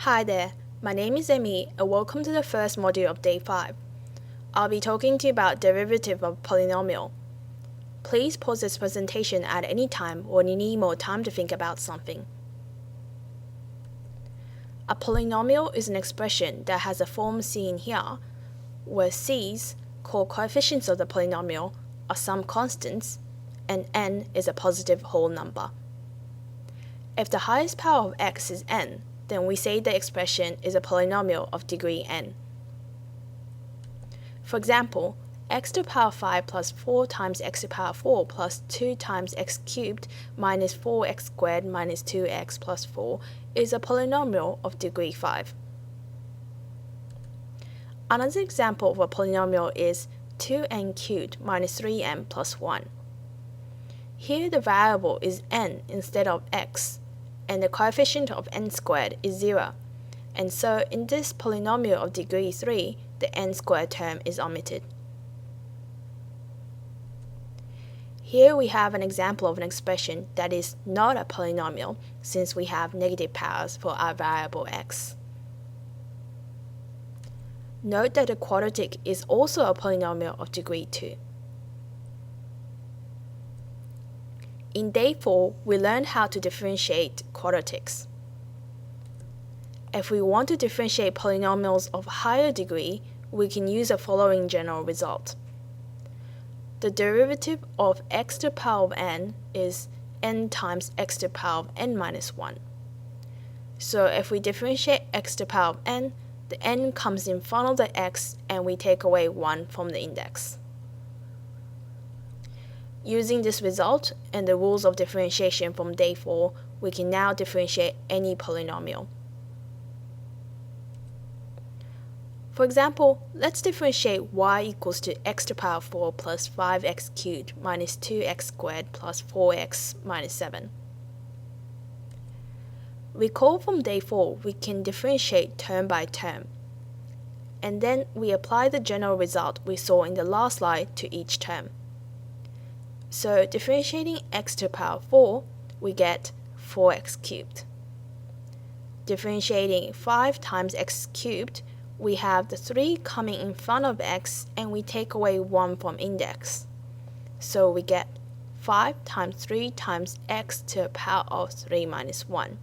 Hi there, my name is Amy and welcome to the first module of Day 5. I'll be talking to you about derivative of polynomial. Please pause this presentation at any time when you need more time to think about something. A polynomial is an expression that has a form seen here, where c's, called coefficients of the polynomial, are some constants, and n is a positive whole number. If the highest power of x is n, then we say the expression is a polynomial of degree n. For example, x to the power 5 plus 4 times x to the power 4 plus 2 times x cubed minus 4x squared minus 2x plus 4 is a polynomial of degree 5. Another example of a polynomial is 2n cubed minus 3n plus 1. Here the variable is n instead of x, and the coefficient of n squared is 0, and so in this polynomial of degree 3, the n squared term is omitted. Here we have an example of an expression that is not a polynomial since we have negative powers for our variable x. Note that the quadratic is also a polynomial of degree 2. In Day 4, we learned how to differentiate quadratics. If we want to differentiate polynomials of higher degree, we can use the following general result. The derivative of x to the power of n is n times x to the power of n minus 1. So if we differentiate x to the power of n, the n comes in front of the x and we take away 1 from the index. Using this result and the rules of differentiation from Day 4, we can now differentiate any polynomial. For example, let's differentiate y equals to x to the power 4 plus 5x cubed minus 2x squared plus 4x minus 7. Recall from Day 4, we can differentiate term by term, and then we apply the general result we saw in the last slide to each term. So differentiating x to the power 4, we get 4x cubed. Differentiating 5 times x cubed, we have the 3 coming in front of x and we take away 1 from index. So we get 5 times 3 times x to the power of 3 minus 1.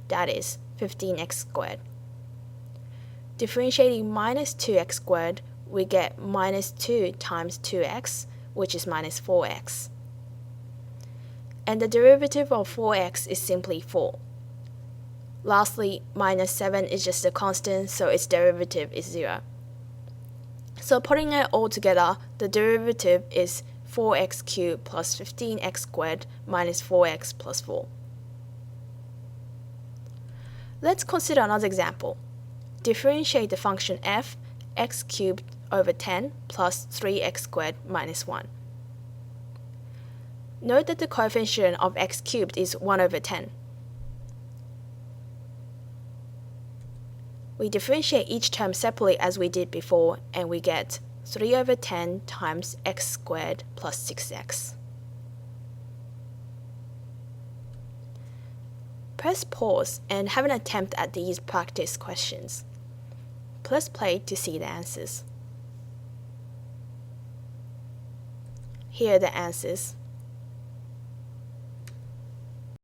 That is 15x squared. Differentiating minus 2x squared, we get minus 2 times 2x, which is minus 4x. And the derivative of 4x is simply 4. Lastly, minus 7 is just a constant, so its derivative is 0. So putting it all together, the derivative is 4x cubed plus 15x squared minus 4x plus 4. Let's consider another example. Differentiate the function f, x cubed over 10 plus 3x squared minus 1. Note that the coefficient of x cubed is 1 over 10. We differentiate each term separately as we did before, and we get 3 over 10 times x squared plus 6x. Press pause and have an attempt at these practice questions. Press play to see the answers. Here are the answers.